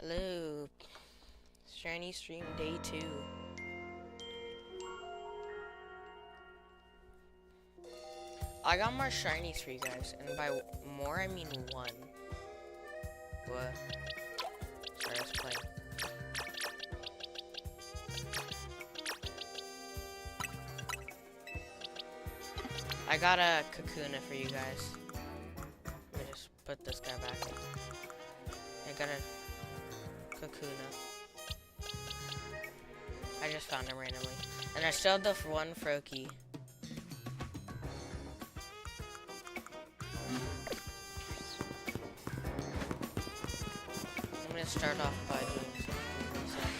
Hello. Shiny stream day 2. I got more shinies for you guys, and by more I mean 1. What? Sorry, let's play. I got a Kakuna for you guys. Let me just put this guy back in. I got a Kakuna. I just found him randomly. And I still have the one Froakie. I'm gonna start off by doing some resets.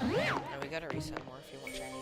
Now we gotta reset more if you want Chinese.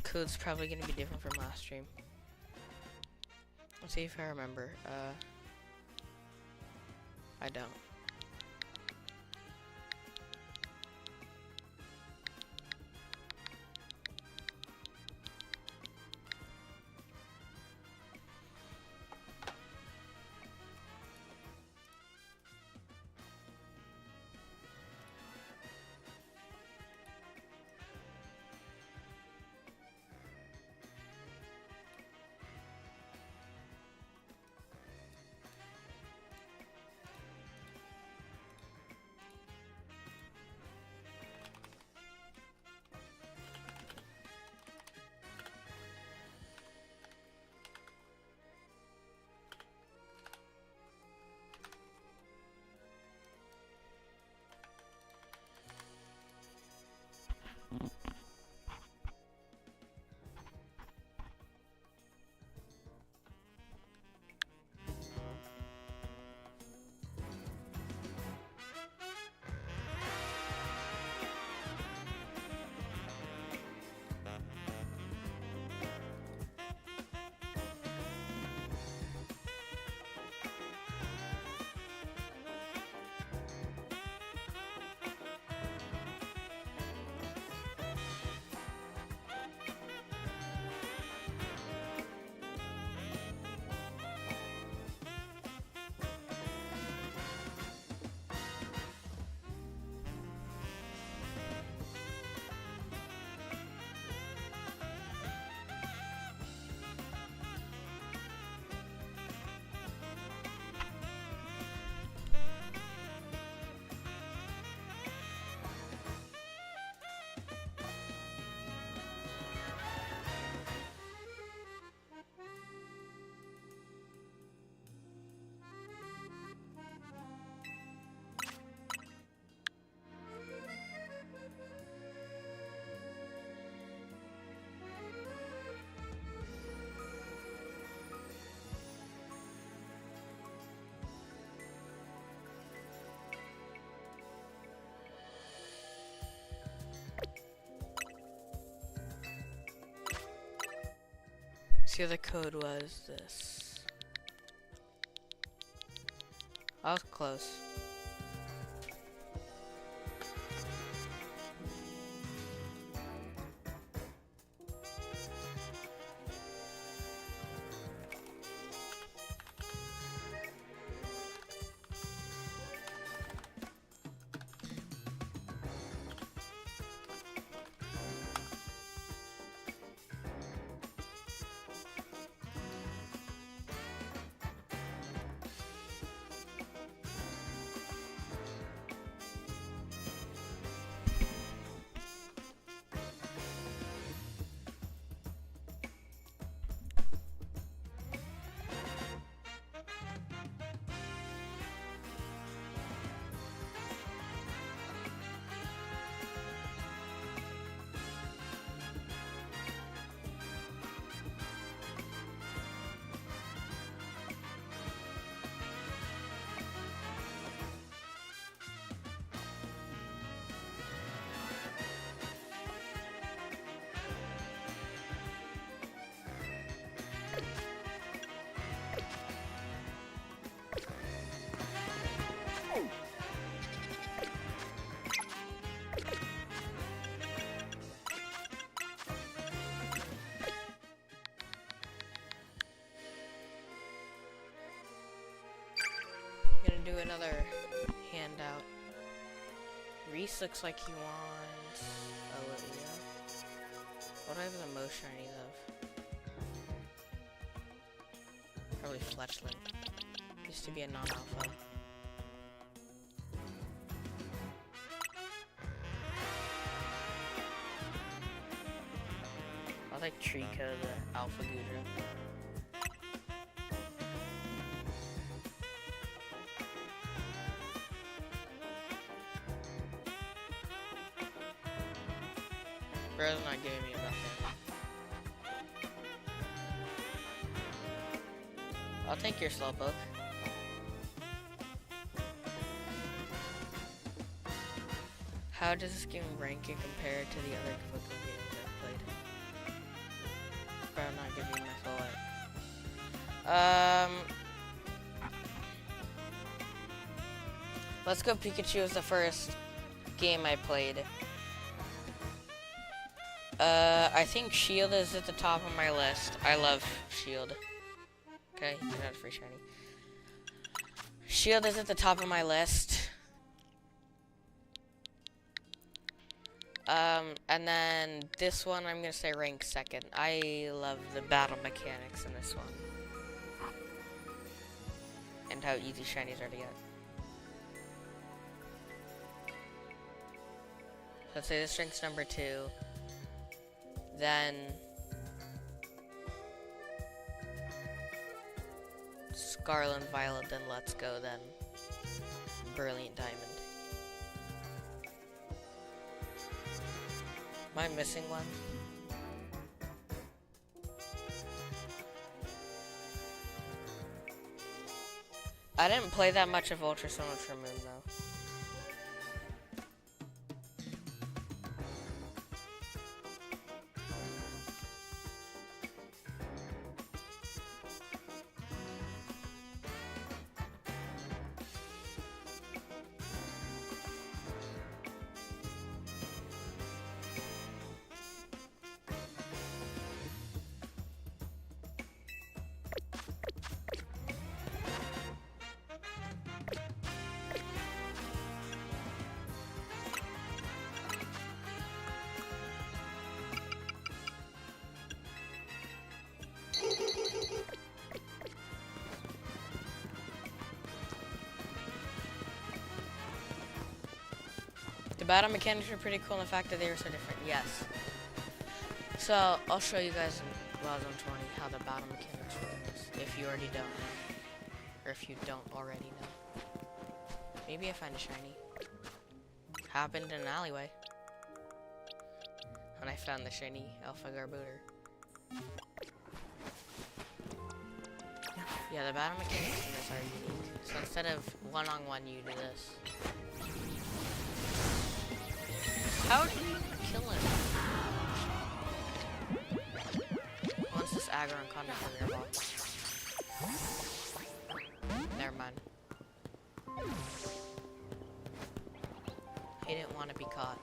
Code's probably gonna be different from last stream. Let's see if I remember. I don't. see what the code was. This. I was close. Gonna do another handout. Reese looks like he wants Olivia. What do I have the most shinies of? Probably Fletchling. Used to be a non-alpha. I like Trico, the Alpha Gudra. Bro's not giving me nothing. I'll take your Slowpoke. How does this game rank in compared to the other Pokemon games I've played? Bro, not giving me my full art. Let's go Pikachu was the first game I played. I think Shield is at the top of my list. I love Shield. Okay, you got a free shiny. Shield is at the top of my list. And then this one I'm gonna say rank second. I love the battle mechanics in this one. And how easy shinies are to get. Let's say this ranks number 2. Then Scarlet and Violet, then Let's Go, then Brilliant Diamond. Am I missing one? I didn't play that much of Ultra Sun Ultra Moon though. The battle mechanics were pretty cool in the fact that they were so different, yes. So, I'll show you guys in Zone 20 how the battle mechanics work, if you already don't know. Or if you don't already know. Maybe I find a shiny. Happened in an alleyway. And I found the shiny Alpha Garbooter. Yeah, the battle mechanics in this are unique. So instead of one-on-one, you do this. How do you kill him? Once this aggro and caught from your ball. Never mind. He didn't want to be caught.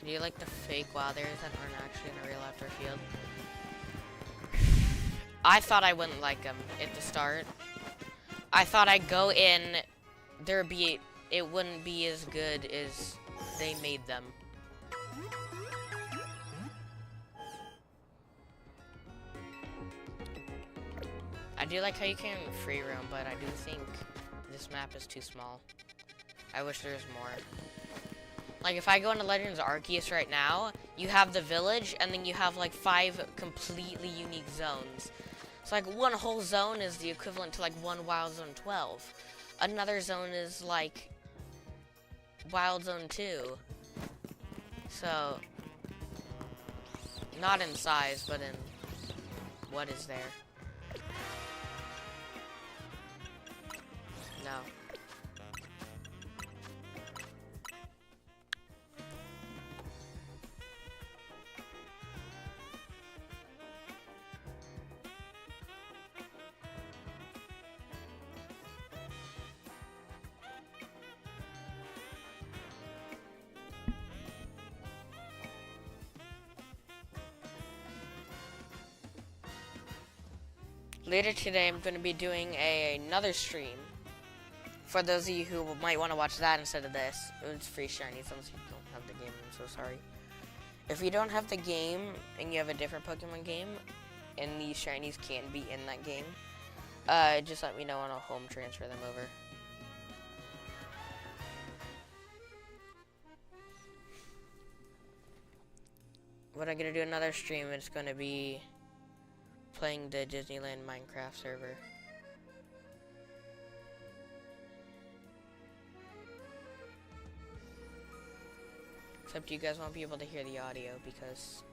Do you like the fake wild areas that aren't actually in a real outdoor field? I thought I wouldn't like them at the start. I thought I'd go in, it wouldn't be as good as they made them. I do like how you can free roam, but I do think this map is too small. I wish there was more. Like, if I go into Legends Arceus right now, you have the village, and then you have, like, 5 completely unique zones. So, like, one whole zone is the equivalent to, like, one Wild Zone 12. Another zone is, like, Wild Zone 2. So, not in size, but in what is there. No. Later today, I'm going to be doing another stream. For those of you who might want to watch that instead of this, it's free shinies unless you don't have the game. I'm so sorry. If you don't have the game and you have a different Pokemon game, and these shinies can be in that game, just let me know and I'll home transfer them over. When I'm going to do another stream, it's going to be playing the Disneyland Minecraft server. Except you guys won't be able to hear the audio because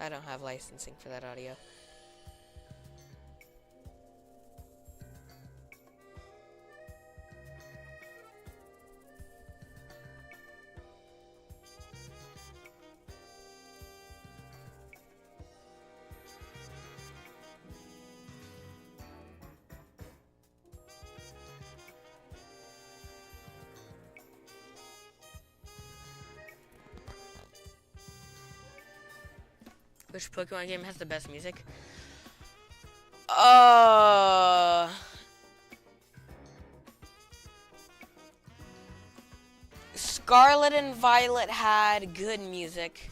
I don't have licensing for that audio. Which Pokemon game has the best music? Scarlet and Violet had good music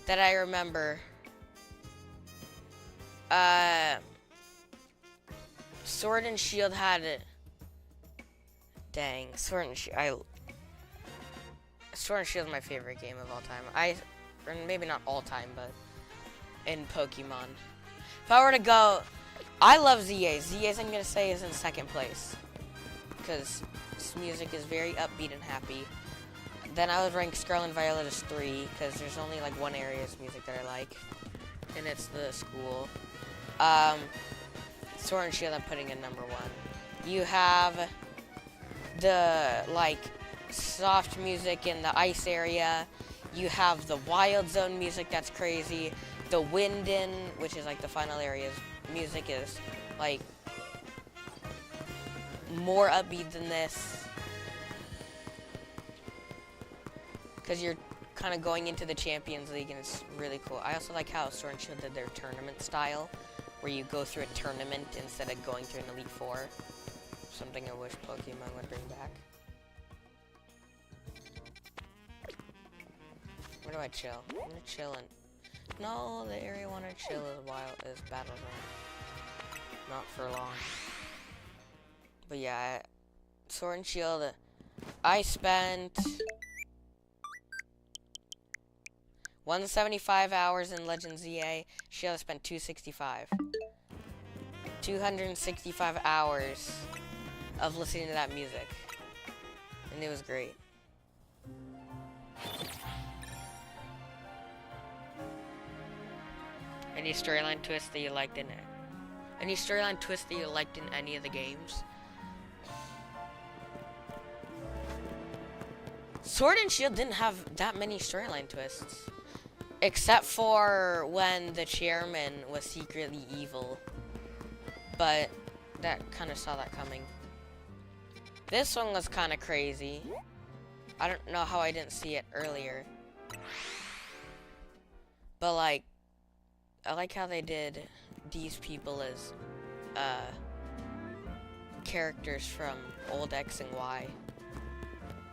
that I remember. Sword and Shield had it. Dang, Sword and Shield. Sword and Shield is my favorite game of all time. Or maybe not all time, but in Pokemon. If I were to go, I love ZA. ZA's, I'm gonna say, is in second place because its music is very upbeat and happy. Then I would rank Scarlet and Violet as 3 because there's only like one area's music that I like, and it's the school. Sword and Shield I'm putting in number 1. You have the like soft music in the ice area. You have the Wild Zone music that's crazy. The Winden, which is like the final area's music, is like more upbeat than this. Because you're kind of going into the Champions League and it's really cool. I also like how Sword and Shield did their tournament style, where you go through a tournament instead of going through an Elite Four. Something I wish Pokemon would bring back. Where do I chill? I'm gonna chill in. No, the area I want to chill is Battle Zone. Not for long. But yeah, Sword and Shield, I spent 175 hours in Legends ZA. Shield spent 265. 265 hours of listening to that music. And it was great. Any storyline twist that you liked in it? Any storyline twist that you liked in any of the games? Sword and Shield didn't have that many storyline twists. Except for when the chairman was secretly evil. But that kind of saw that coming. This one was kind of crazy. I don't know how I didn't see it earlier. But like, I like how they did these people as characters from old X and Y.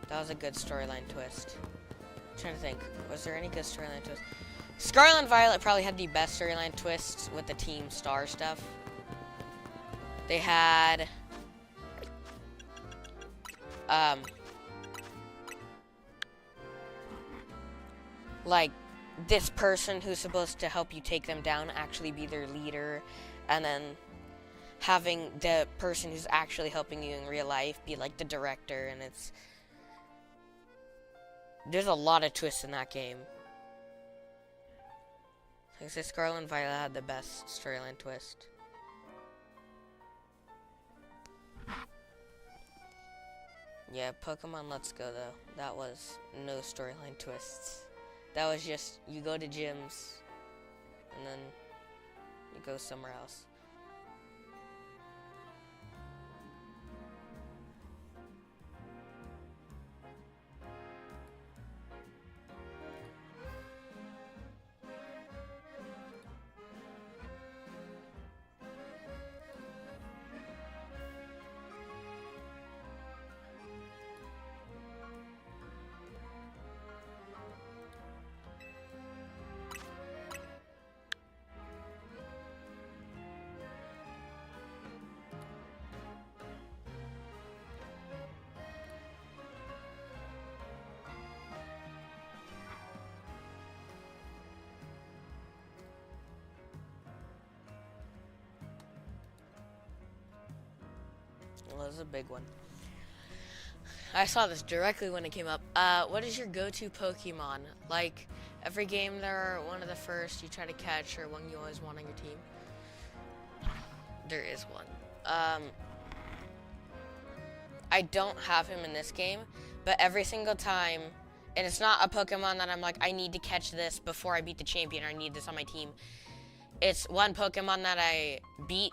That was a good storyline twist. I'm trying to think, was there any good storyline twist? Scarlet and Violet probably had the best storyline twists with the Team Star stuff. They had like this person who's supposed to help you take them down actually be their leader, and then having the person who's actually helping you in real life be like the director, and there's a lot of twists in that game. I say Scarlet and Violet had the best storyline twist. Yeah, Pokemon Let's Go though. That was no storyline twists. That was just, you go to gyms, and then you go somewhere else. Well, this is a big one. I saw this directly when it came up. What is your go-to Pokemon? Like, every game there are one of the first you try to catch or one you always want on your team. There is one. I don't have him in this game, but every single time, and it's not a Pokemon that I'm like, I need to catch this before I beat the champion, or I need this on my team. It's one Pokemon that I beat,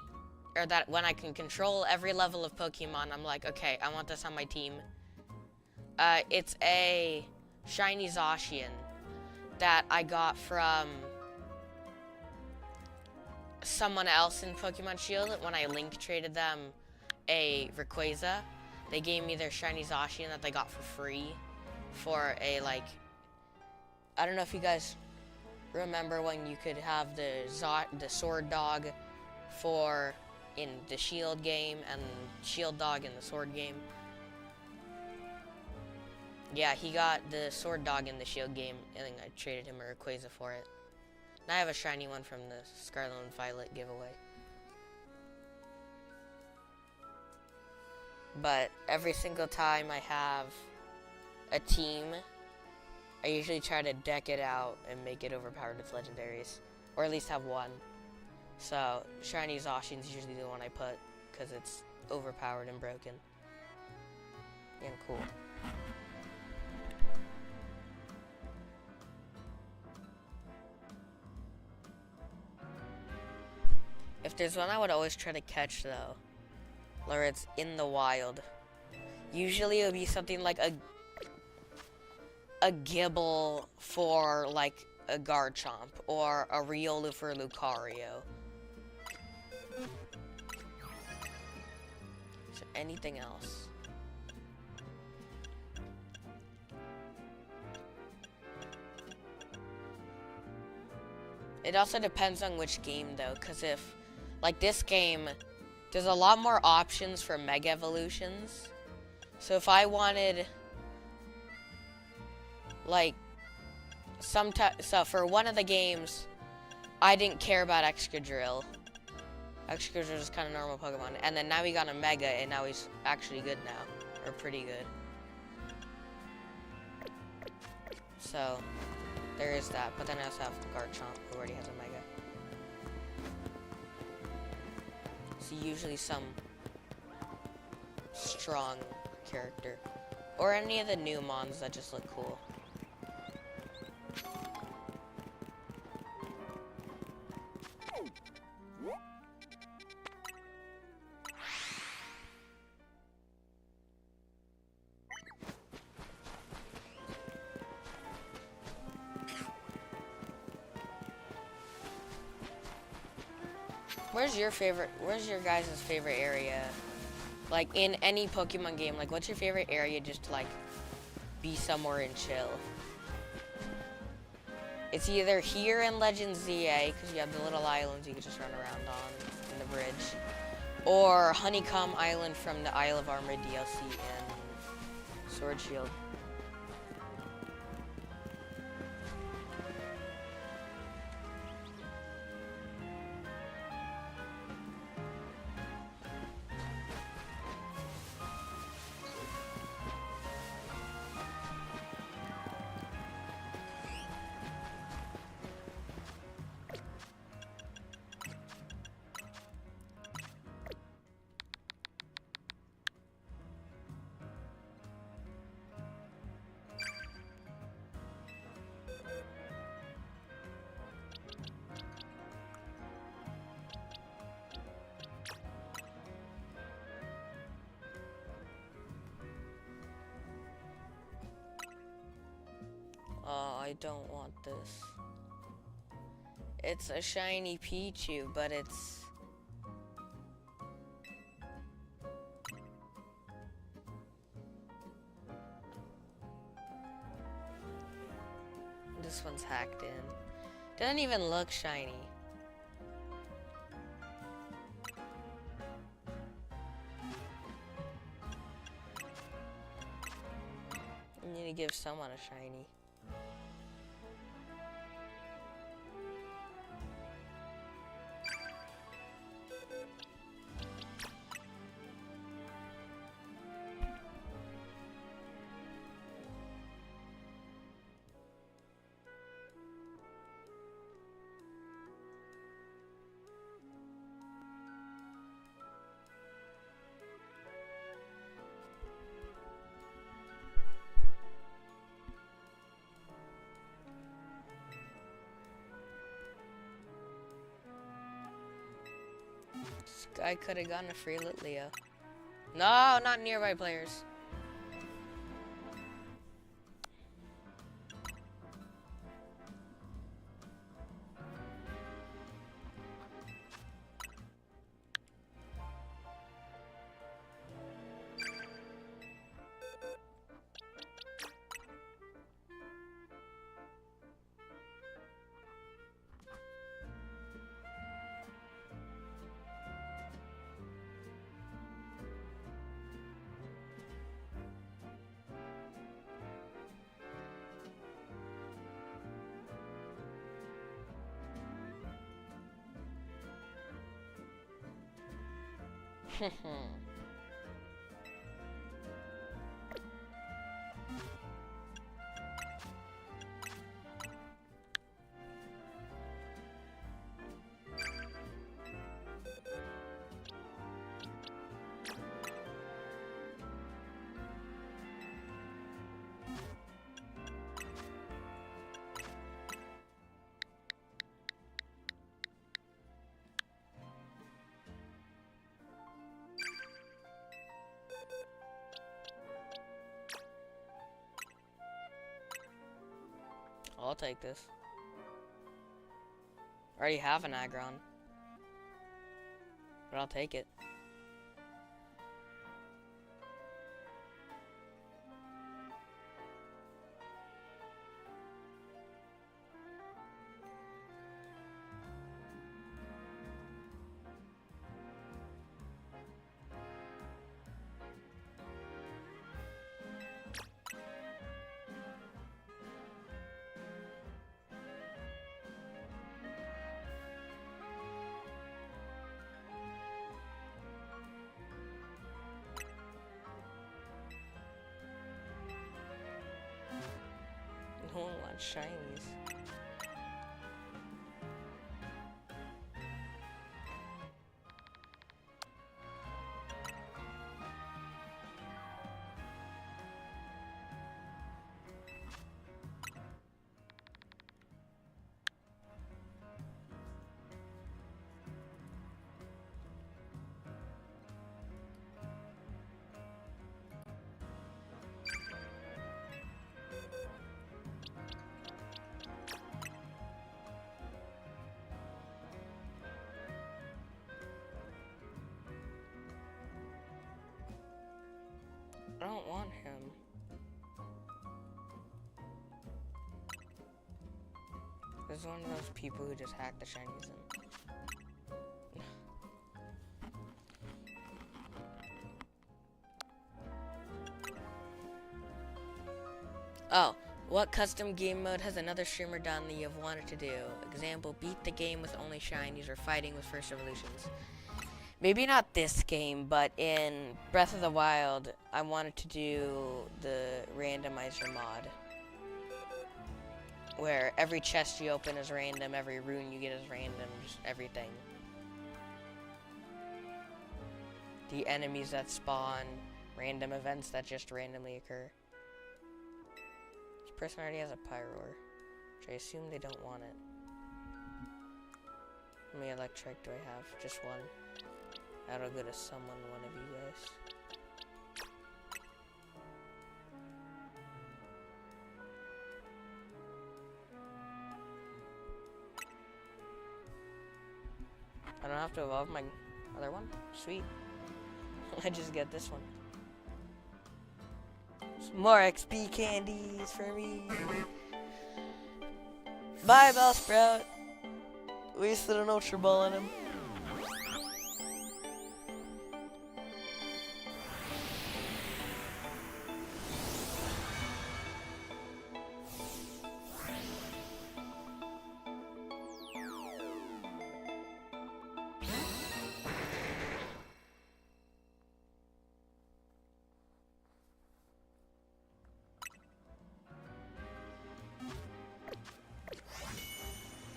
or that when I can control every level of Pokemon, I'm like, okay, I want this on my team. It's a shiny Zacian that I got from someone else in Pokemon Shield when I link traded them a Rayquaza. They gave me their shiny Zacian that they got for free for a, like, I don't know if you guys remember when you could have the Sword Dog for in the Shield game and Shield Dog in the Sword game. Yeah, he got the Sword Dog in the Shield game, and then I traded him a Rayquaza for it. And I have a shiny one from the Scarlet and Violet giveaway. But every single time I have a team, I usually try to deck it out and make it overpowered with legendaries. Or at least have one. So, shiny Zacian's usually the one I put, because it's overpowered and broken. And cool. If there's one I would always try to catch, though, or it's in the wild, usually it would be something like a Gibble for, like, a Garchomp, or a Riolu for Lucario. Is there anything else? It also depends on which game, though, because if, like this game, there's a lot more options for Mega Evolutions. So if I wanted, like, so for one of the games, I didn't care about Excadrill. Excadrill is kind of normal Pokemon. And then now he got a Mega, and now he's actually good now. Or pretty good. So, there is that. But then I also have Garchomp, who already has a Mega. it's usually some strong character. Or any of the new mons that just look cool. Where's your guys' favorite area? Like, in any Pokemon game, like, what's your favorite area just to, like, be somewhere and chill? It's either here in Legends ZA, because you have the little islands you can just run around on in the bridge, or Honeycomb Island from the Isle of Armor DLC and Sword Shield. Oh, I don't want this. It's a shiny Pichu, but it's... This one's hacked in. Doesn't even look shiny. I need to give someone a shiny. This guy could have gotten a free Litleo. No, not nearby players. I'll take this. I already have an Aggron, but I'll take it. No one wants shinies. I don't want him. This is one of those people who just hack the shinies in. Oh, what custom game mode has another streamer done that you have wanted to do? Example, beat the game with only shinies or fighting with first evolutions. Maybe not this game, but in Breath of the Wild, I wanted to do the randomizer mod. Where every chest you open is random, every rune you get is random, just everything. The enemies that spawn, random events that just randomly occur. This person already has a Pyroar, which I assume they don't want it. How many electric do I have? Just one. That'll go to someone, one of you guys. I don't have to evolve my other one? Sweet. I just get this one. Some more XP candies for me. Bye, Bellsprout. Wasted an Ultra Ball on him.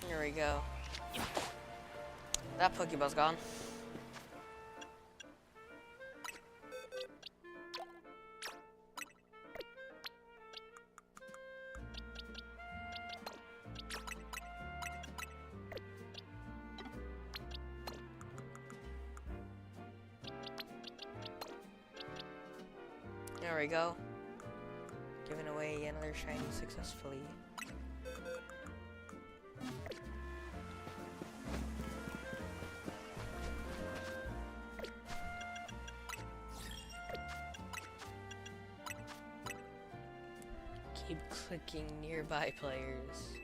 Here we go. That Pokeball's gone. There we go. Giving away another shiny successfully. Keep clicking nearby players.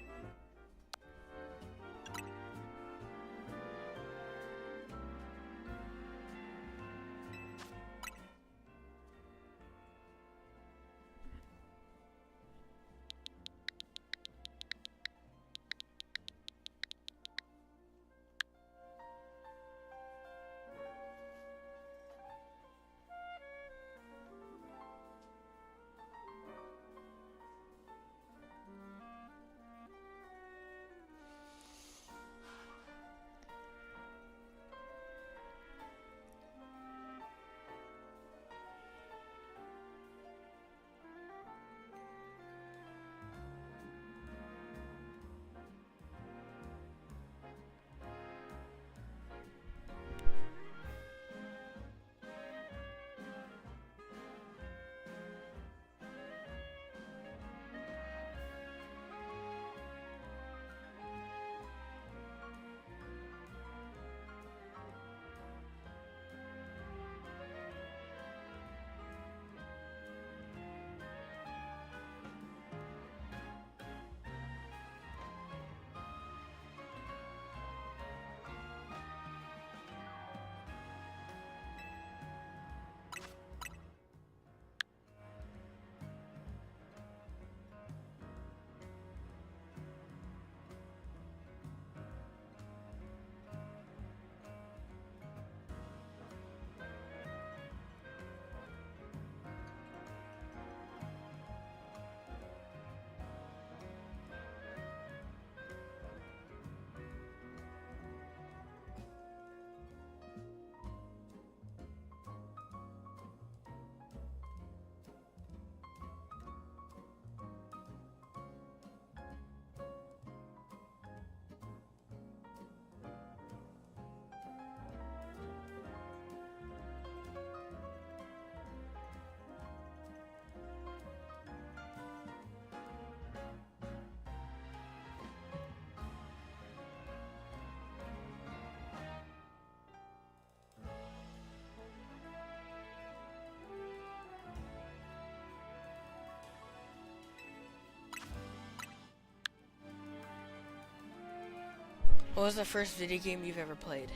What was the first video game you've ever played?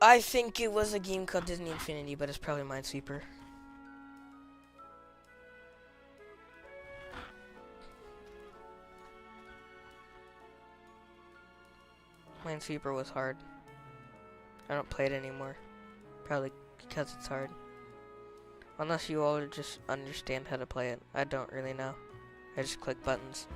I think it was a game called Disney Infinity, but it's probably Minesweeper. Minesweeper was hard. I don't play it anymore. Probably because it's hard. Unless you all just understand how to play it. I don't really know. I just click buttons.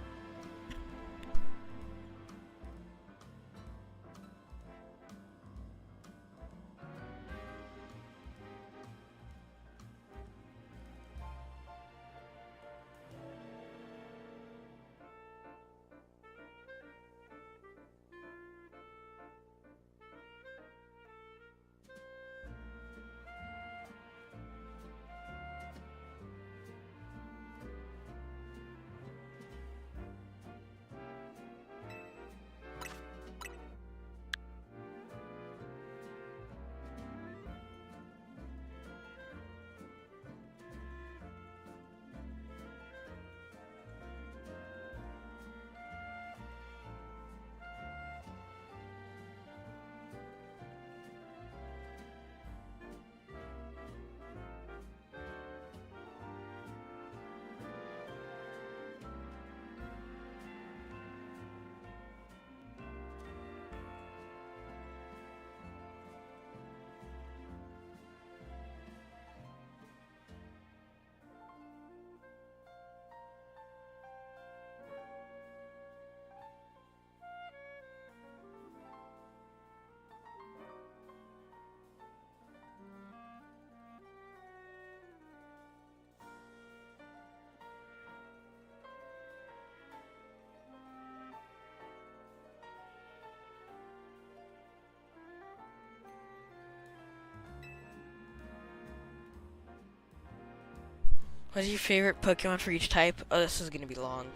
What's your favorite Pokemon for each type? Oh, this is gonna be long.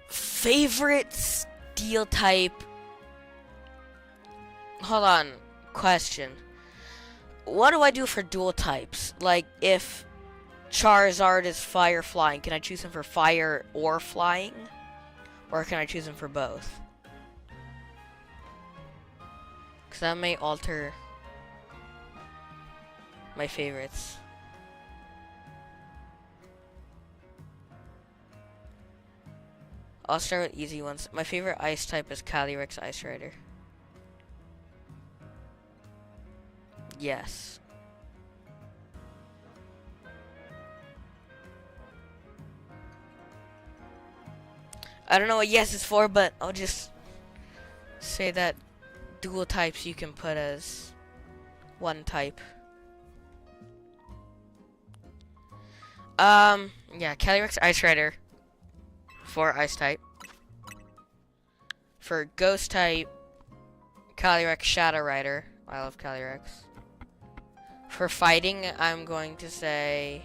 Favorite Steel type? Hold on. Question. What do I do for dual types? Like, if Charizard is fire flying, can I choose him for fire or flying? Or can I choose him for both? Because that may alter my favorites. I'll start with easy ones. My favorite ice type is Calyrex Ice Rider. Yes. I don't know what yes is for, but I'll just say that dual types you can put as one type. Yeah, Calyrex Ice Rider for ice type. For ghost type, Calyrex Shadow Rider. I love Calyrex. For fighting, I'm going to say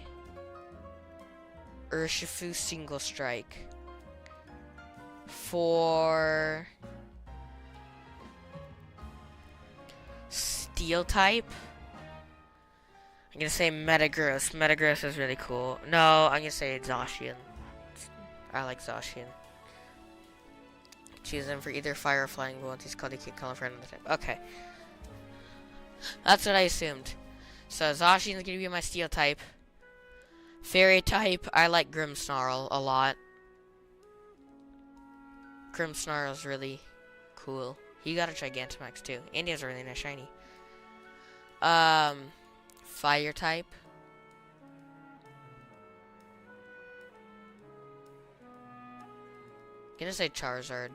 Urshifu Single Strike. For Steel type, I'm gonna say Metagross. Metagross is really cool. No, I'm gonna say Zacian. I like Zacian. Choose them for either fire or flying bullets. He's called a kid color for another type. Okay. That's what I assumed. So Zacian's gonna be my Steel type. Fairy type, I like Grimmsnarl a lot. Grimmsnarl is really cool. He got a Gigantamax too. And he has a really nice shiny. Fire type. I'm gonna say Charizard.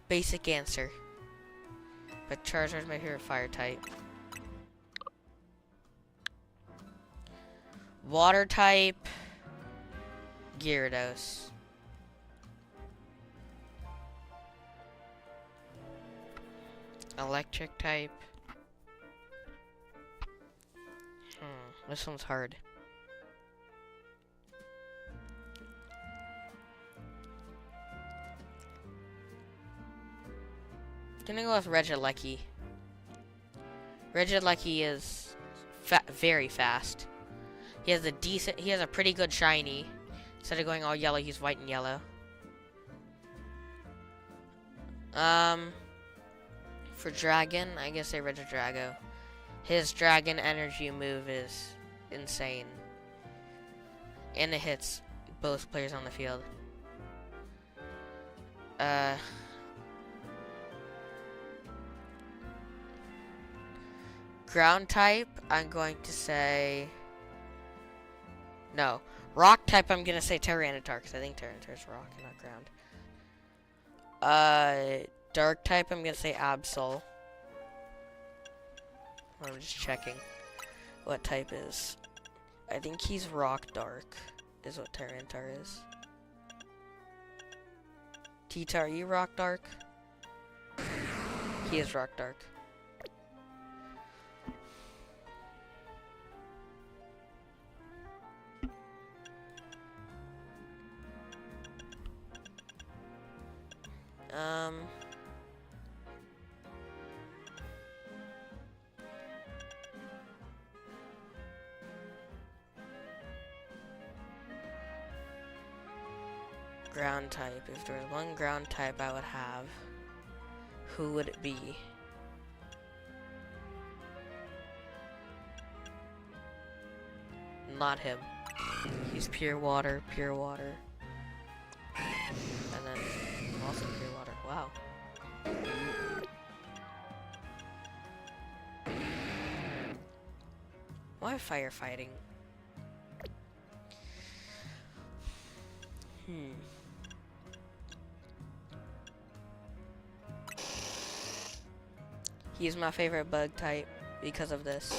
Basic answer. But Charizard's my favorite fire type. Water type. Gyarados. Electric type. This one's hard. Gonna go with Regieleki. Regieleki is very fast. He has a pretty good shiny. Instead of going all yellow, he's white and yellow. For dragon, I guess say Regidrago. His dragon energy move is insane. And it hits both players on the field. Ground type, I'm going to say... No. Rock type, I'm going to say Tyranitar, because I think Tyranitar is rock and not ground. Dark type, I'm going to say Absol. I'm just checking what type is. I think he's rock dark, is what Tyranitar is. T-Tar, are you rock dark? He is rock dark. Ground type. If there was one ground type I would have, who would it be? Not him. He's pure water, pure water. And then also pure water. Wow. Why firefighting? He's my favorite bug type because of this.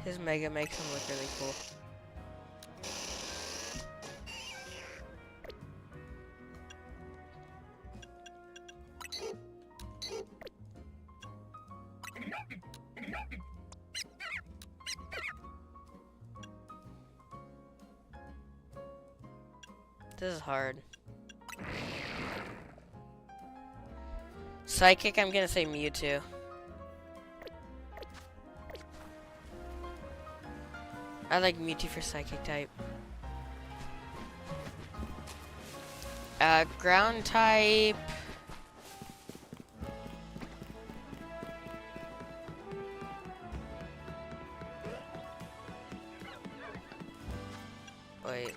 His Mega makes him look really cool. This is hard. Psychic, I'm gonna say Mewtwo. I like Mewtwo for Psychic type. Ground type. Wait.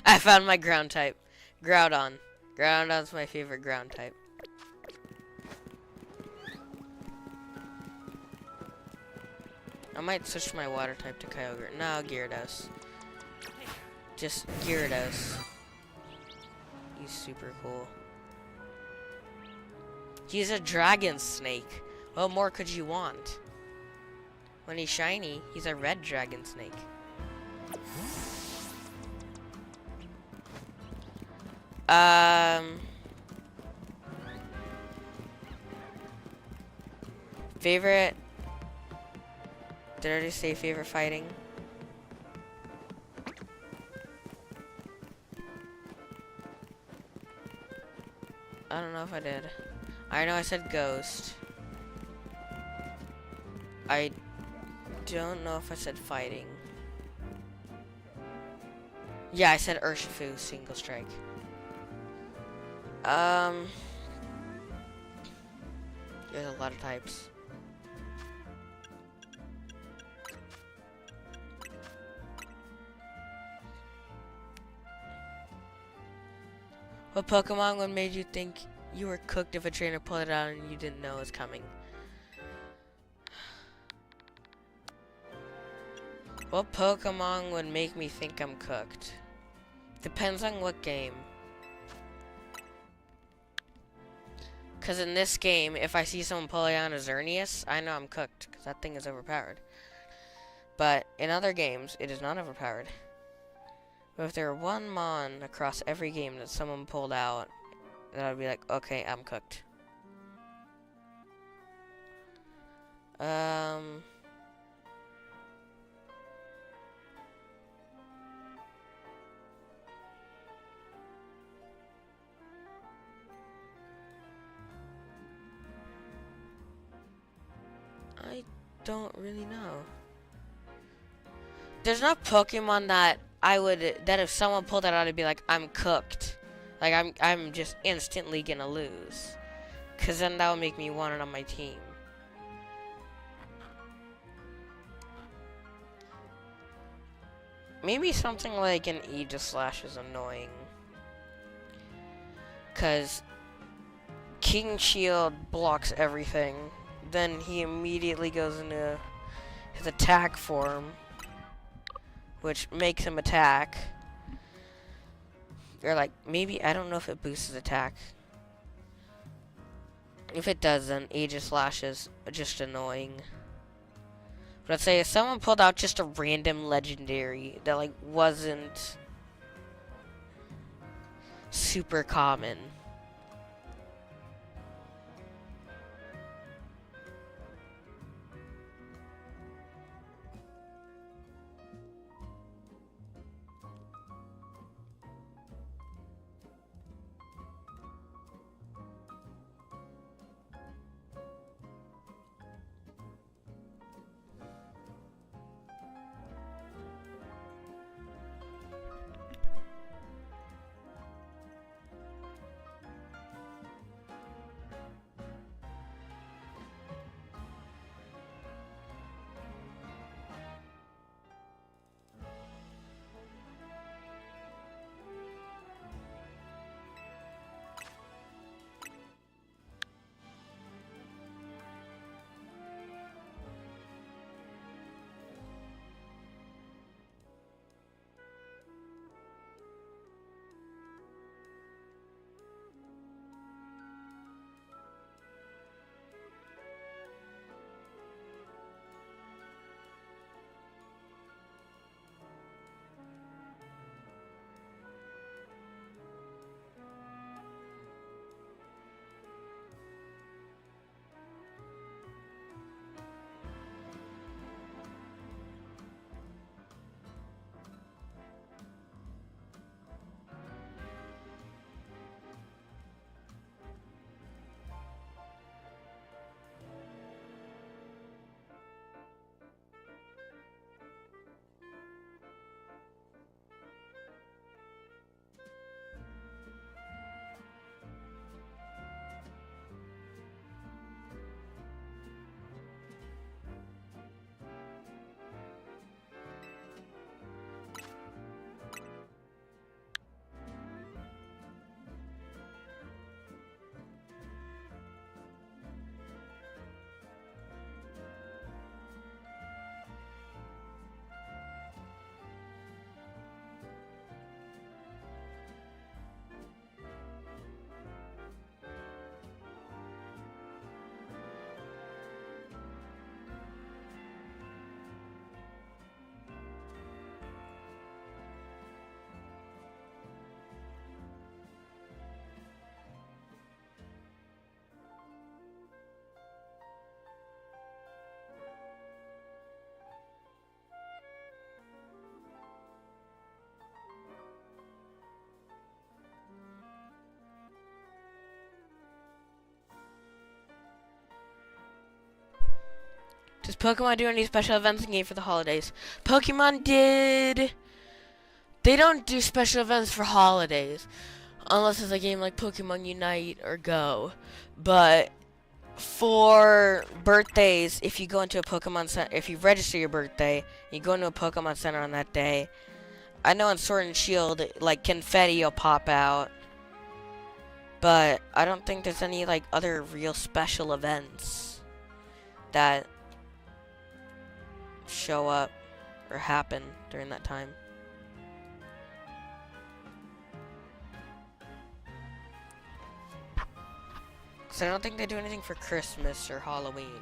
I found my ground type. Groudon. Groudon's my favorite ground type. I might switch my water type to Kyogre. No, Gyarados. Just Gyarados. He's super cool. He's a dragon snake. What more could you want? When he's shiny, he's a red dragon snake. Favorite? Did I already say favorite fighting? I don't know if I did. I know I said Ghost. I don't know if I said fighting. Yeah, I said Urshifu, single strike. There's a lot of types. What Pokemon would made you think you were cooked if a trainer pulled it out and you didn't know it was coming? What Pokemon would make me think I'm cooked? Depends on what game. Because in this game, if I see someone pulling out a Xerneas, I know I'm cooked, because that thing is overpowered. But in other games, it is not overpowered. But if there were one Mon across every game that someone pulled out, then I'd be like, okay, I'm cooked. don't really know. There's no Pokemon that that if someone pulled that out, I'd be like, I'm cooked. Like, I'm just instantly gonna lose. Cause then that would make me want it on my team. Maybe something like an Aegislash is annoying. Cause King Shield blocks everything. Then he immediately goes into his attack form, which makes him attack. Or like, maybe, I don't know if it boosts his attack. If it does, then Aegislash is just annoying. But I'd say if someone pulled out just a random legendary that like wasn't super common. Does Pokemon do any special events in game for the holidays? Pokemon did. They don't do special events for holidays, unless it's a game like Pokemon Unite or Go. But for birthdays, if you go into a Pokemon Center, if you register your birthday, you go into a Pokemon Center on that day. I know in Sword and Shield, like confetti will pop out, but I don't think there's any like other real special events that show up or happen during that time. So I don't think they do anything for Christmas or Halloween.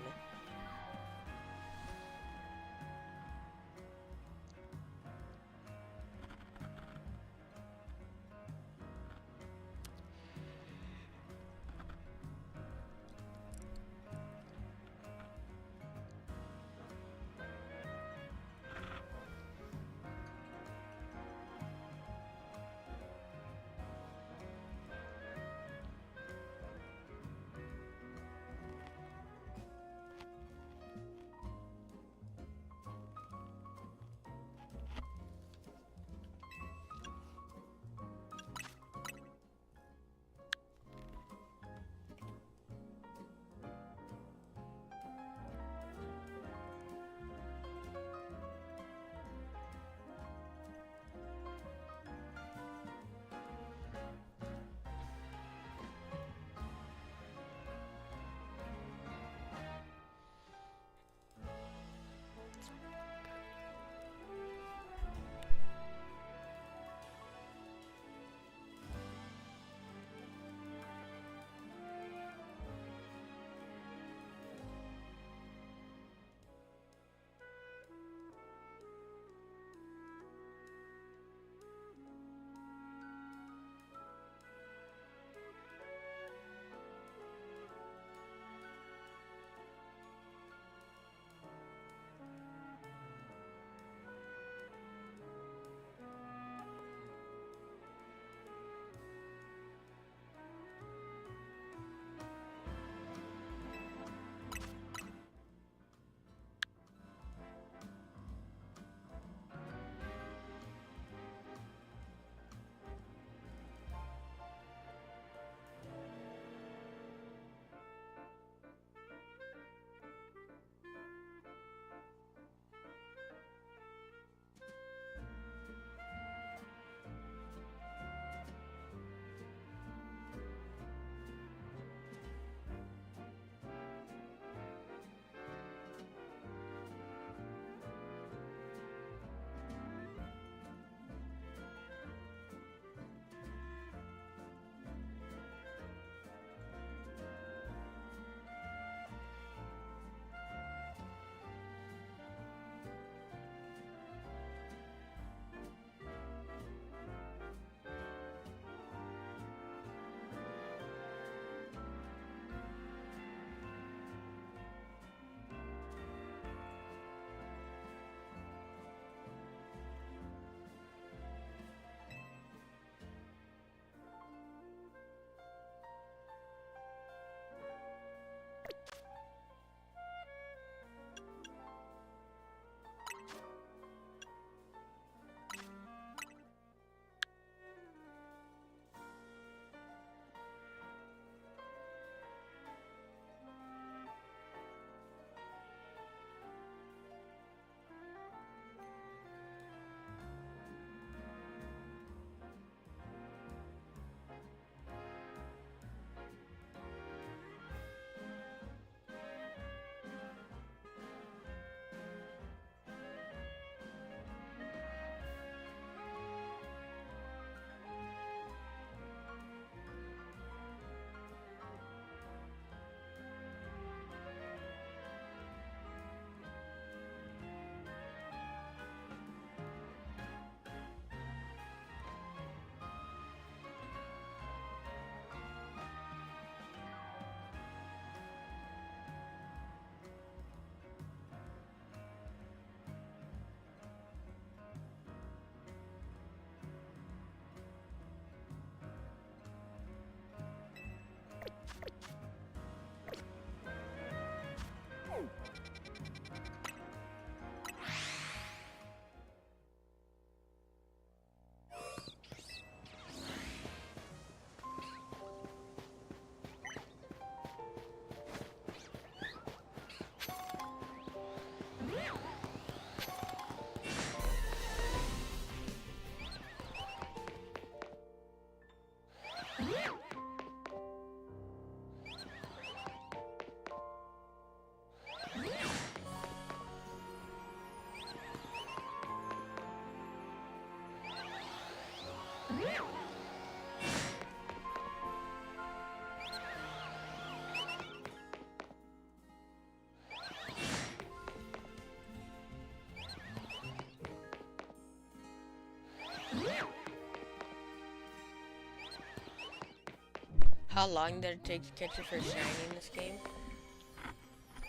How long did it take to catch your first shiny in this game?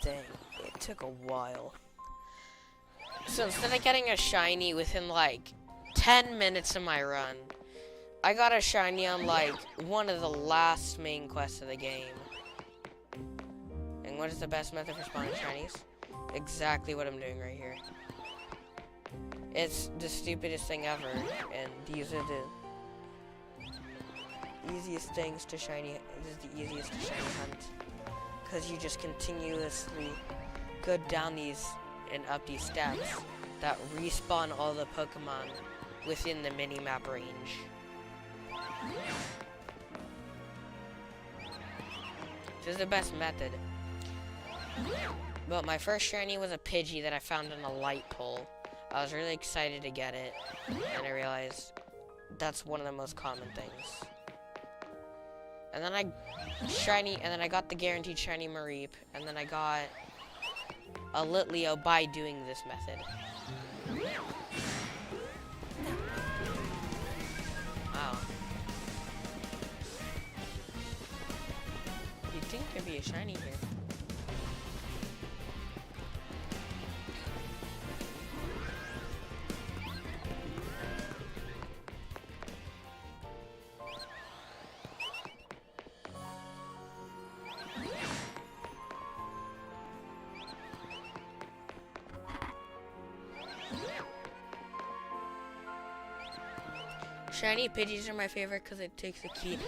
Dang, it took a while. So instead of getting a shiny within like 10 minutes of my run, I got a shiny on like one of the last main quests of the game. And what is the best method for spawning shinies? Exactly what I'm doing right here. It's the stupidest thing ever, and these are the easiest things to shiny. This is the easiest to shiny hunt, because you just continuously go down these and up these steps that respawn all the Pokemon within the mini-map range. This is the best method. But my first shiny was a Pidgey that I found on a light pole. I was really excited to get it, and I realized that's one of the most common things. And then I got the guaranteed shiny Mareep, and then I got a Litleo by doing this method. Wow. You'd think there'd be a shiny here. Shiny Pidgeys are my favorite because it takes a key.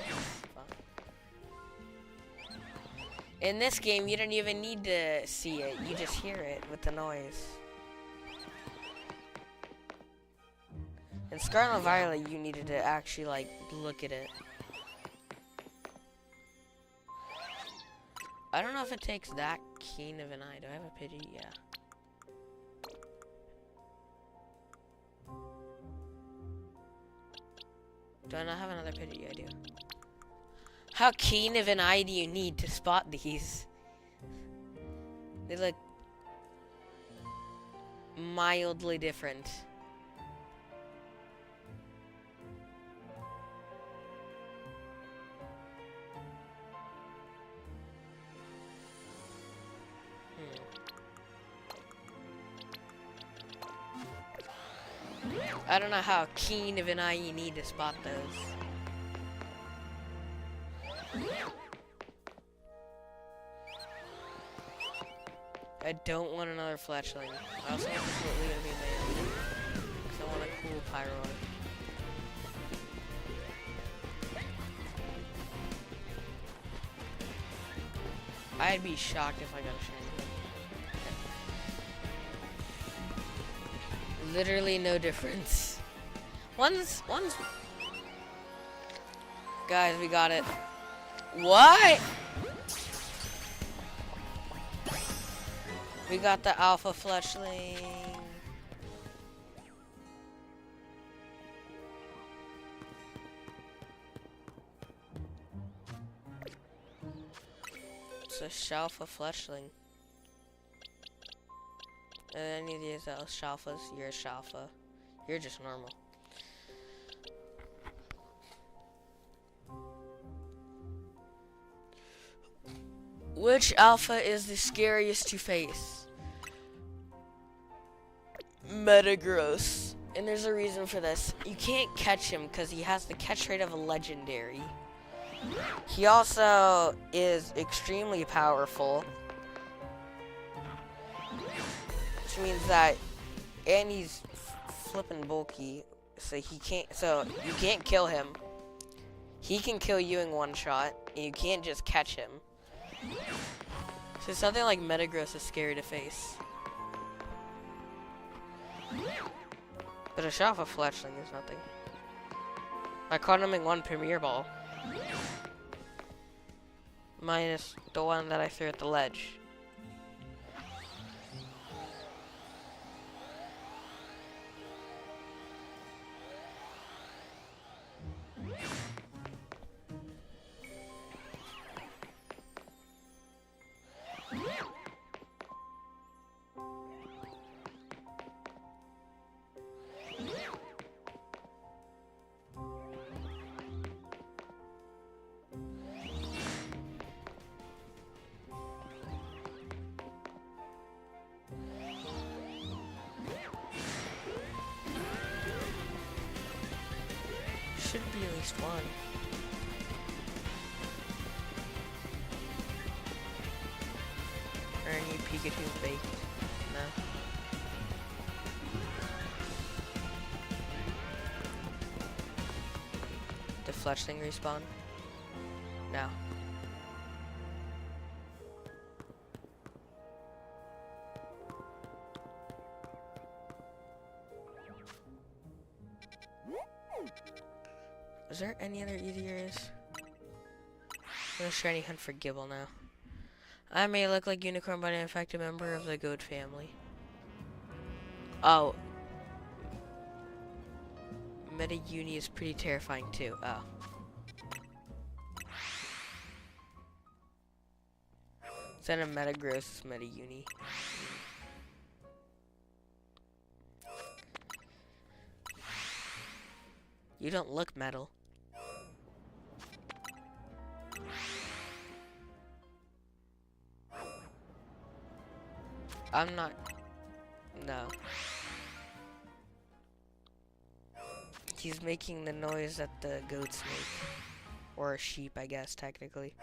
In this game, you don't even need to see it. You just hear it with the noise. In Scarlet and Violet, you needed to actually, like, look at it. I don't know if it takes that keen of an eye. Do I have a Pidgey? Yeah. Do I not have another Pidgey? I do. How keen of an eye do you need to spot these? They look mildly different. I don't know how keen of an eye you need to spot those. I don't want another Fletchling. I also want this Litleo to be amazing. Because I want a cool Pyroar. I'd be shocked if I got a shiny. Literally no difference. One's. Guys, we got it. What? We got the Alpha Fletchling. It's a Shalfa Fletchling. And any of these else Shalfas, you're a Shalfa. You're just normal. Which alpha is the scariest to face? Metagross. And there's a reason for this. You can't catch him because he has the catch rate of a legendary. He also is extremely powerful. Which means that, and he's flippin' bulky, so you can't kill him. He can kill you in one shot, and you can't just catch him. So something like Metagross is scary to face. But a Shalfa Fletchling is nothing. I caught him in one Premier Ball. Minus the one that I threw at the ledge. should be at least one. Or any Pikachu baked? No. The Fletch thing respawn? No. Is there any other easy areas? I'm gonna shiny hunt for Gibble now. I may look like Unicorn, but I'm in fact a member of the goat family. Oh. Meta Uni is pretty terrifying too. Oh. Instead of Metagross, it's Meta Uni. You don't look metal. I'm not. No. He's making the noise that the goats make. Or a sheep, I guess, technically.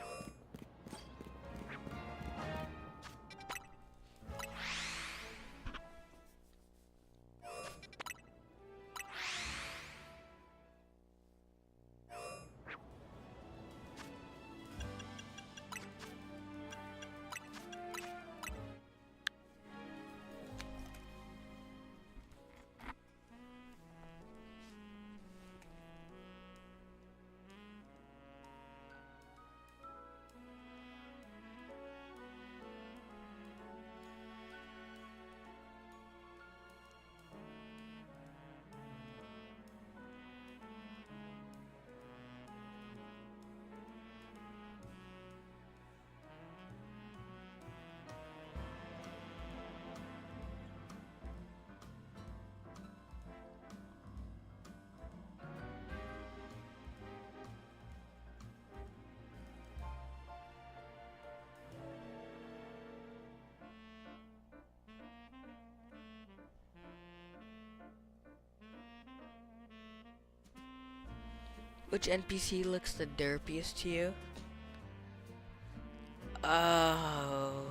Which NPC looks the derpiest to you? Oh,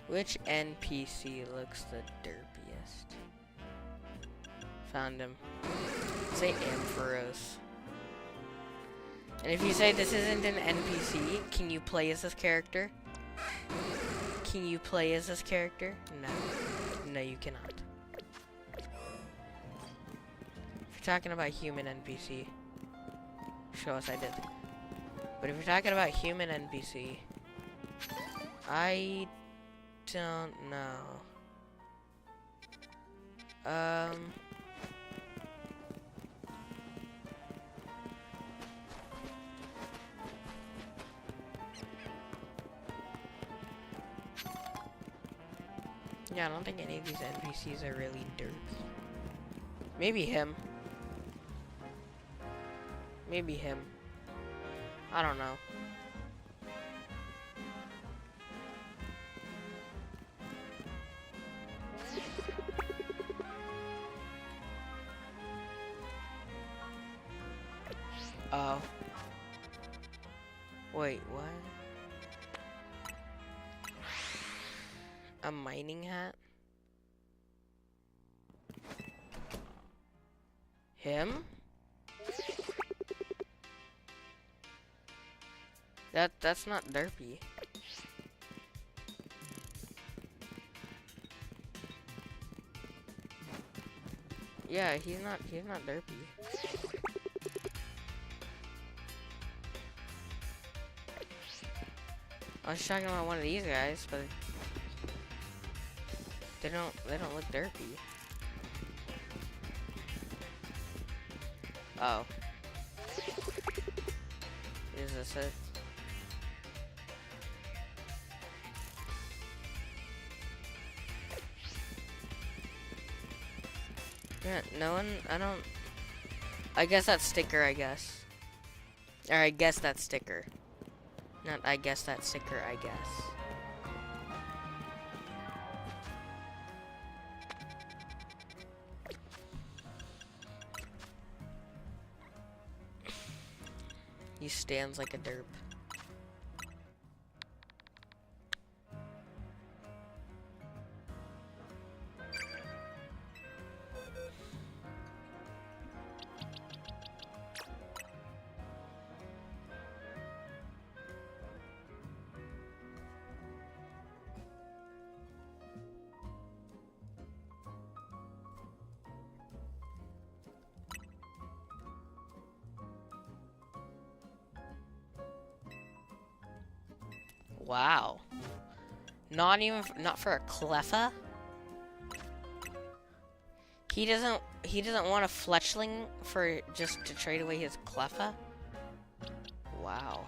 which NPC looks the derpiest? Found him. Say Ampharos. And if you say this isn't an NPC, can you play as this character? Can you play as this character? No. No, you cannot. If you're talking about human NPC, show us I did. But if you're talking about human NPC, I don't know. Yeah, I don't think any of these NPCs are really derpy. Maybe him. Maybe him. I don't know. Oh. Wait, what? A mining hat? Him? That's not derpy. Yeah, he's not derpy. I was talking about one of these guys, but they don't look derpy. Oh. Is this it? Yeah, no one, I don't... I guess that's sticker, I guess. Or I guess that's sticker. Not I guess that's sticker, I guess. He stands like a derp. Wow. Not for a Cleffa? He doesn't want a Fletchling for just to trade away his Cleffa? Wow.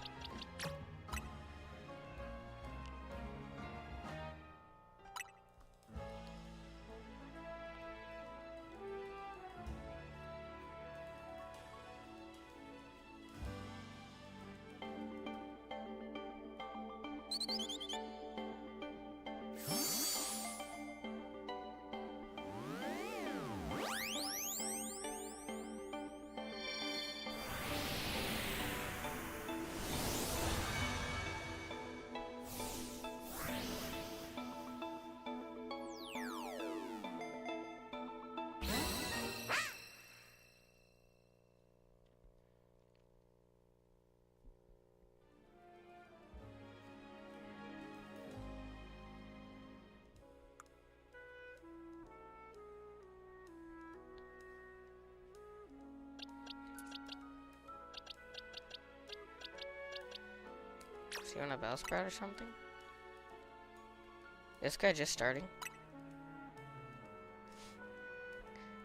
Is he on a Bellsprout or something? This guy just starting?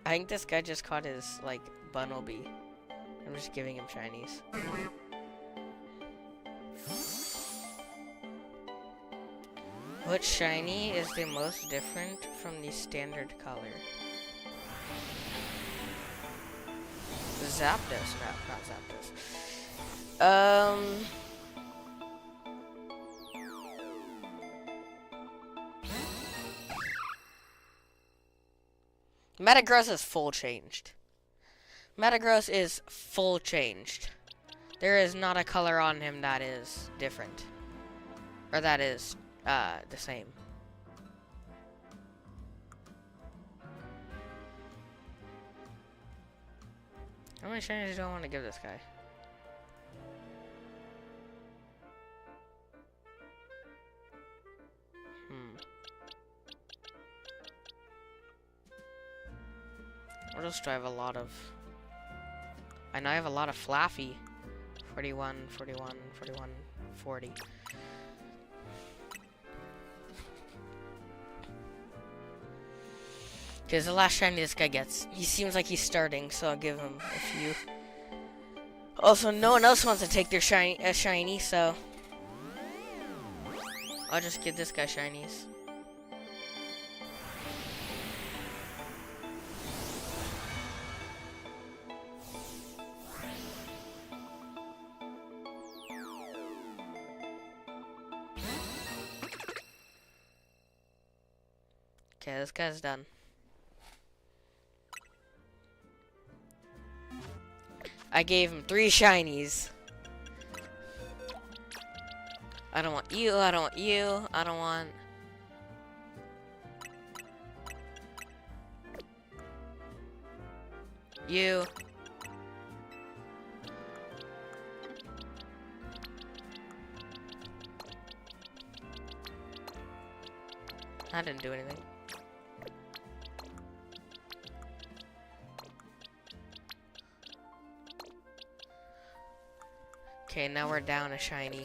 I think this guy just caught his, like, Bunnelby. I'm just giving him shinies. What shiny is the most different from the standard color? Zapdos. No, not Zapdos. Metagross is full changed. Metagross is full changed. There is not a color on him that is different. Or that is, the same. How many shinies do I want to give this guy? What else do I have a lot of? I know I have a lot of Flaffy. 41, 41, 41, 40. Because the last shiny this guy gets, he seems like he's starting, so I'll give him a few. Also, no one else wants to take their shiny, so I'll just give this guy shinies. Okay, this guy's done. I gave him 3 shinies. I don't want you, I don't want you, I don't want... you. I didn't do anything. Okay, now we're down a shiny.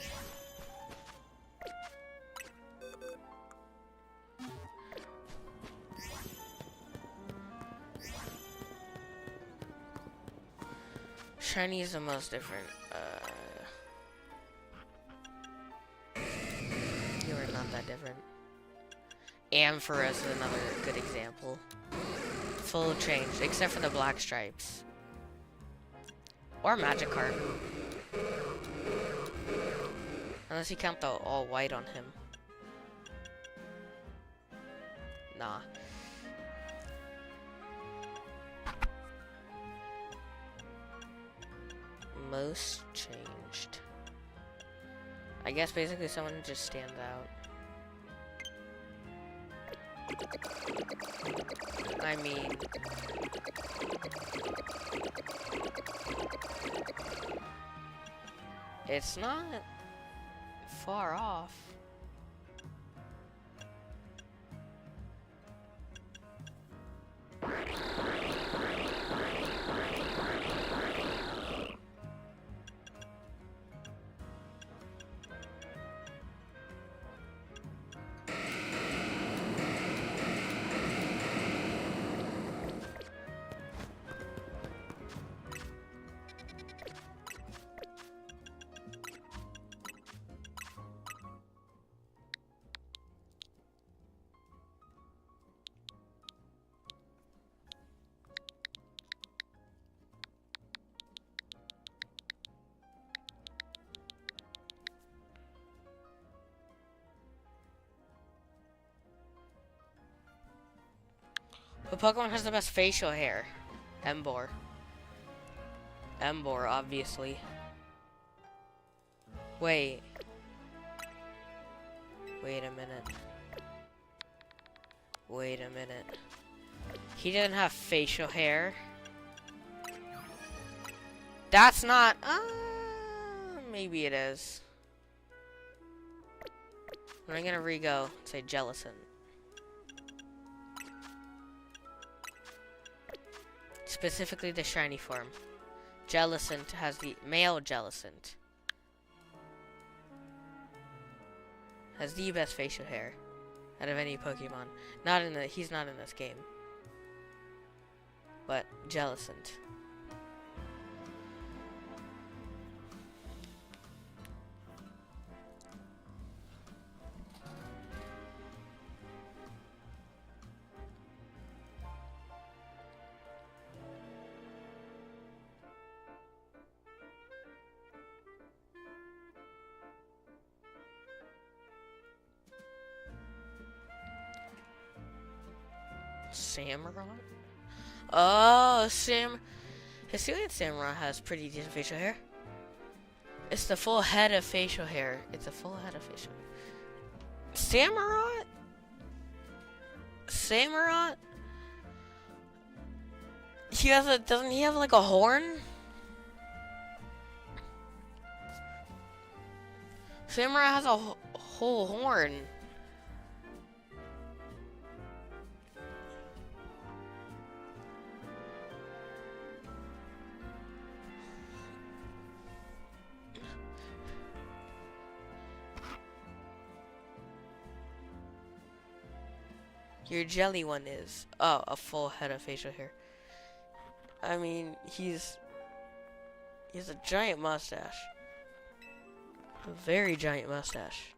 Shiny is the most different. You are not that different. Ampharos is another good example. full changed, except for the black stripes. Or Magikarp. Unless you count the all white on him. Nah. Most changed. I guess basically someone just stands out. I mean, it's not far off. What Pokemon has the best facial hair? Emboar. Emboar, obviously. Wait. Wait a minute. Wait a minute. He didn't have facial hair. That's not... maybe it is. I'm gonna re-go. Say Jellicent. Specifically the shiny form. Jellicent has the male Jellicent. Has the best facial hair out of any Pokemon. Not in the he's not in this game. But Jellicent. Samurott? Oh, Hisuian Samurott has pretty decent facial hair. It's the full head of facial hair. It's a full head of facial hair. Samurott? Samurott? He has a, doesn't he have like a horn? Samurott has a whole horn. Your jelly one is, oh, a full head of facial hair. I mean, he has a giant mustache. A very giant mustache.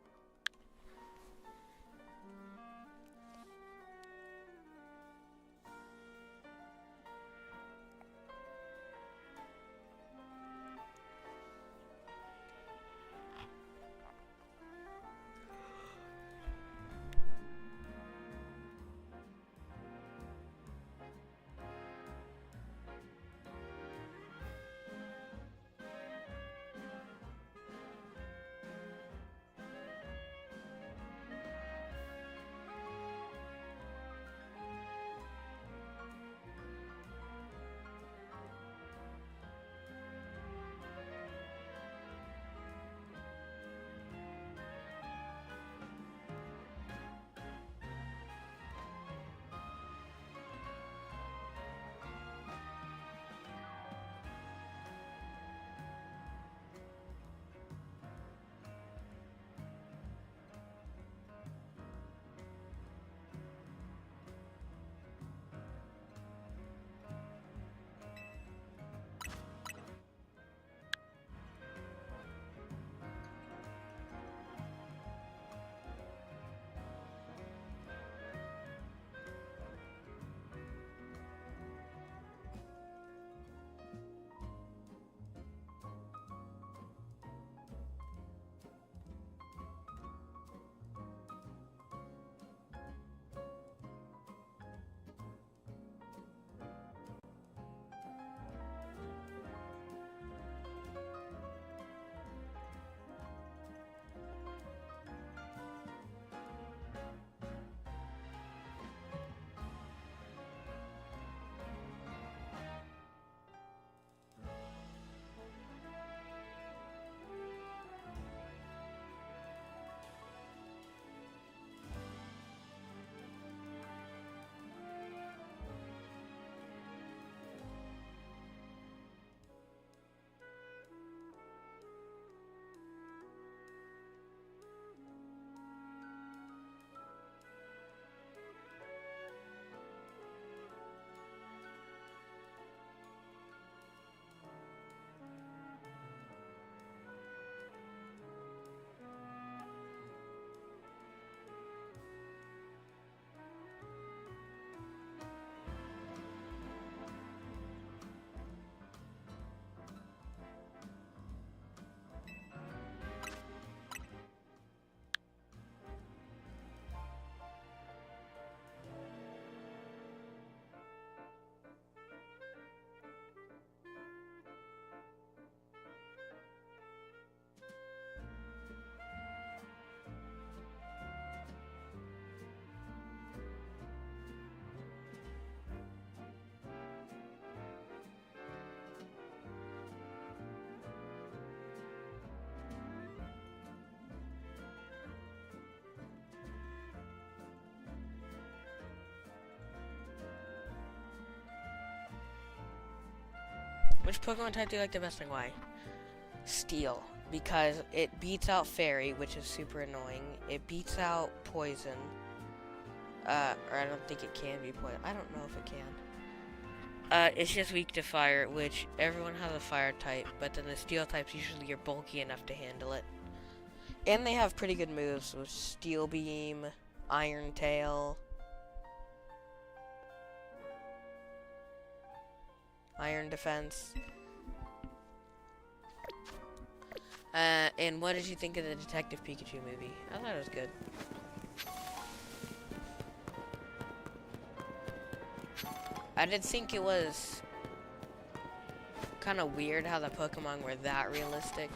Which Pokemon type do you like the best and why? Steel. Because it beats out Fairy, which is super annoying. It beats out Poison. Or I don't think it can be Poison. I don't know if it can. It's just weak to Fire, which everyone has a Fire type, but then the Steel types usually are bulky enough to handle it. And they have pretty good moves with Steel Beam, Iron Tail, Iron Defense. And what did you think of the Detective Pikachu movie? I thought it was good. I did think it was kind of weird how the Pokemon were that realistic.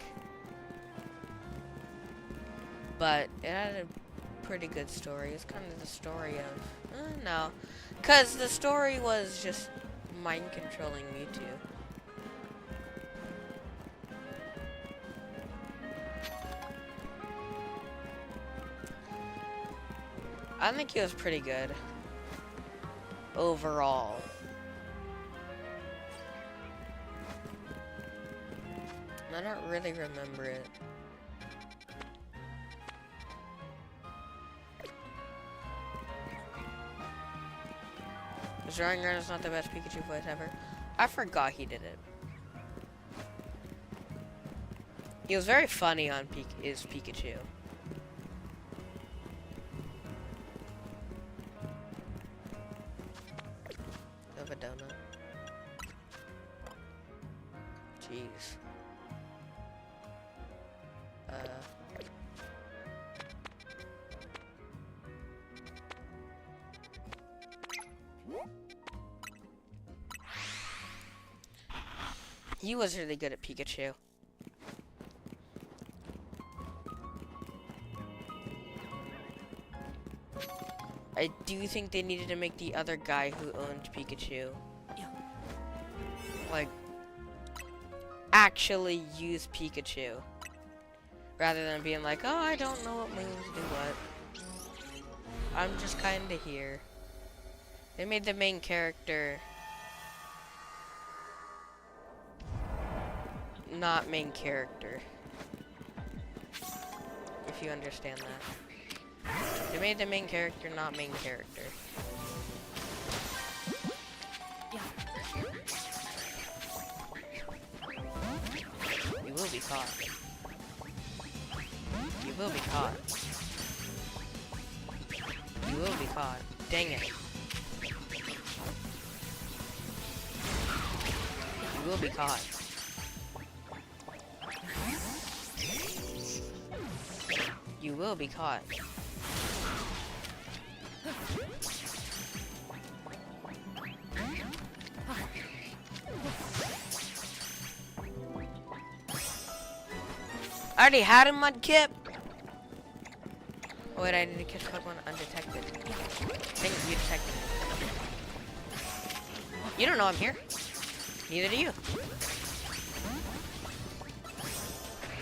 But it had a pretty good story. It's kind of the story of... no. Because the story was just mind controlling Mewtwo. I think it was pretty good. Overall. I don't really remember it. Zeringar is not the best Pikachu voice ever. I forgot he did it. He was very funny on Pikachu. Of a donut. Jeez. He was really good at Pikachu. I do think they needed to make the other guy who owned Pikachu, like, actually use Pikachu. Rather than being like, oh, I don't know what moves do what. I'm just kinda here. They made the main character not main character. If you understand that. They made the main character not main character. You will be caught. You will be caught. You will be caught. Dang it. You will be caught. You will be caught. I already had a Mudkip. Oh wait, I need to catch Pokemon undetected. Dang it, you detected me. You don't know I'm here. Neither do you.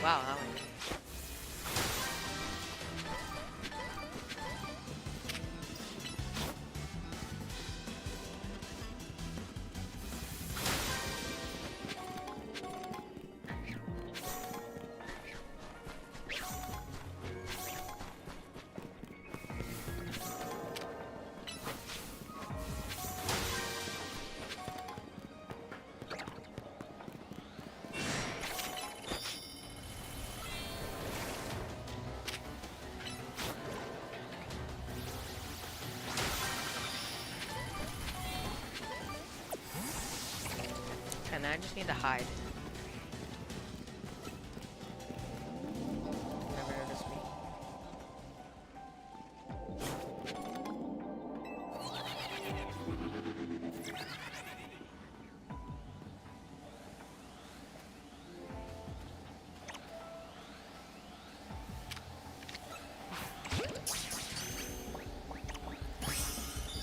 Wow, that one. And I just need to hide. Never noticed me.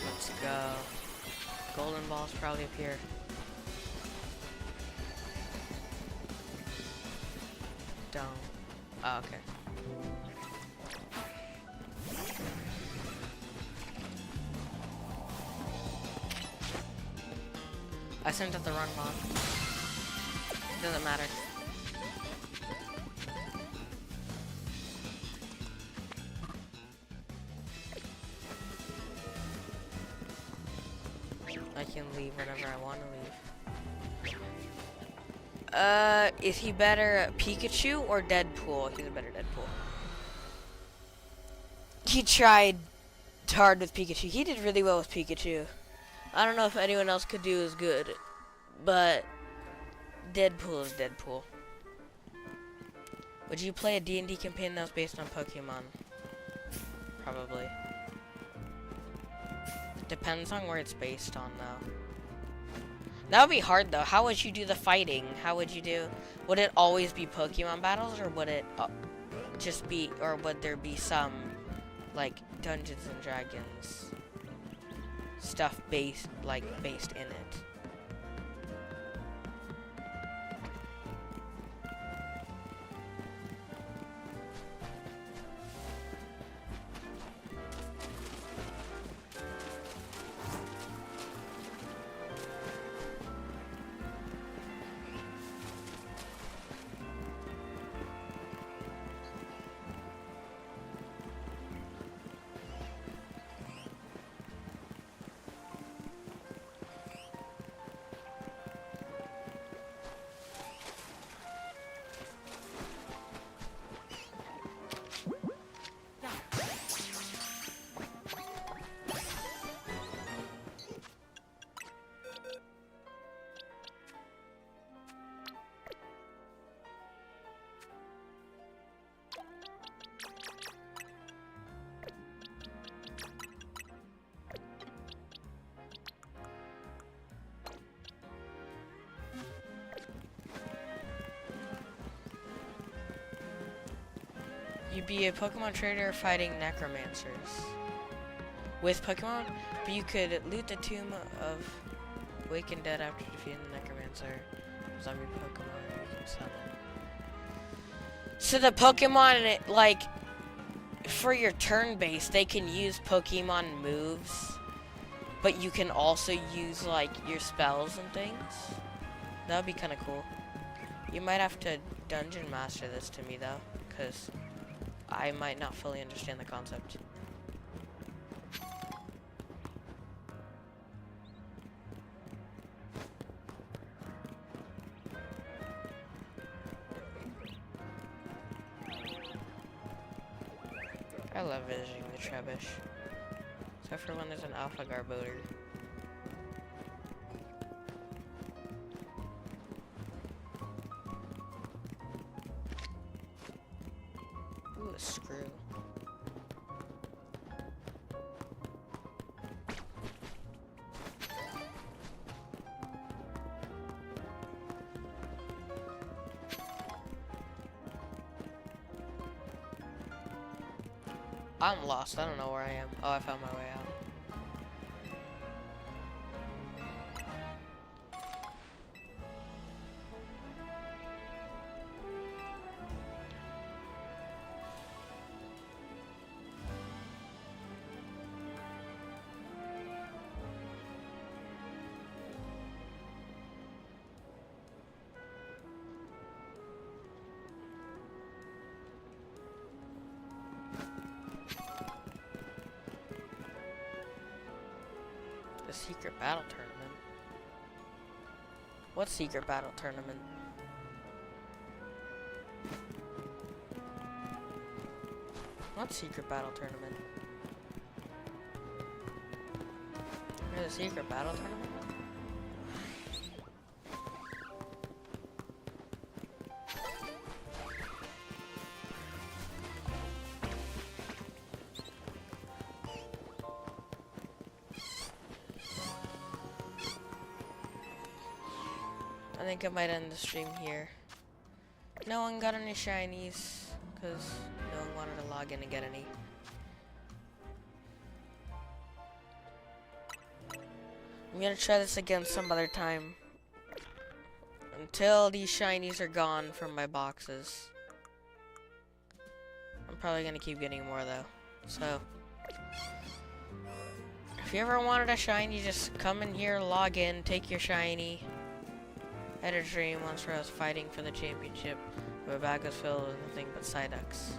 Let's go. Golden ball's probably up here. Down. Oh, okay. I sent out the wrong mod. Doesn't matter. I can leave whenever I want to leave. Is he better Pikachu or Deadpool? He's a better Deadpool. He tried hard with Pikachu. He did really well with Pikachu. I don't know if anyone else could do as good, but Deadpool is Deadpool. Would you play a D&D campaign that was based on Pokemon? Probably. Depends on where it's based on, though. That would be hard, though. How would you do the fighting? How would you do... Would it always be Pokemon battles, or would it just be... Or would there be some, like, Dungeons and Dragons stuff based in it? You'd be a Pokemon trader fighting necromancers with Pokemon, but you could loot the tomb of Awakened Dead after defeating the necromancer. Zombie Pokemon you can summon. So the Pokemon, like, for your turn base, they can use Pokemon moves, but you can also use, like, your spells and things. That would be kind of cool. You might have to dungeon master this to me, though, because I might not fully understand the concept. I love visiting the Trebush. Except for when there's an Alpha Garbodor. Ooh, a screw. I'm lost. I don't know where I am. Oh, I found my way out. The secret battle tournament? What secret battle tournament? What secret battle tournament? There's a secret battle tournament? I think I might end the stream here. No one got any shinies, because no one wanted to log in and get any. I'm gonna try this again some other time. Until these shinies are gone from my boxes. I'm probably gonna keep getting more though. So, if you ever wanted a shiny, just come in here, log in, take your shiny. I had a dream once where I was fighting for the championship. My bag was filled with nothing but Psyducks.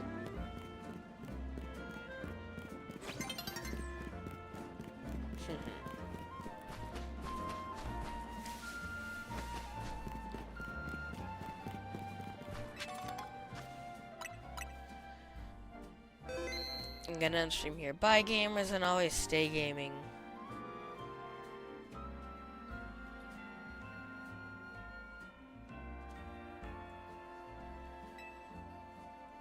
I'm gonna end stream here. Bye gamers, and always stay gaming.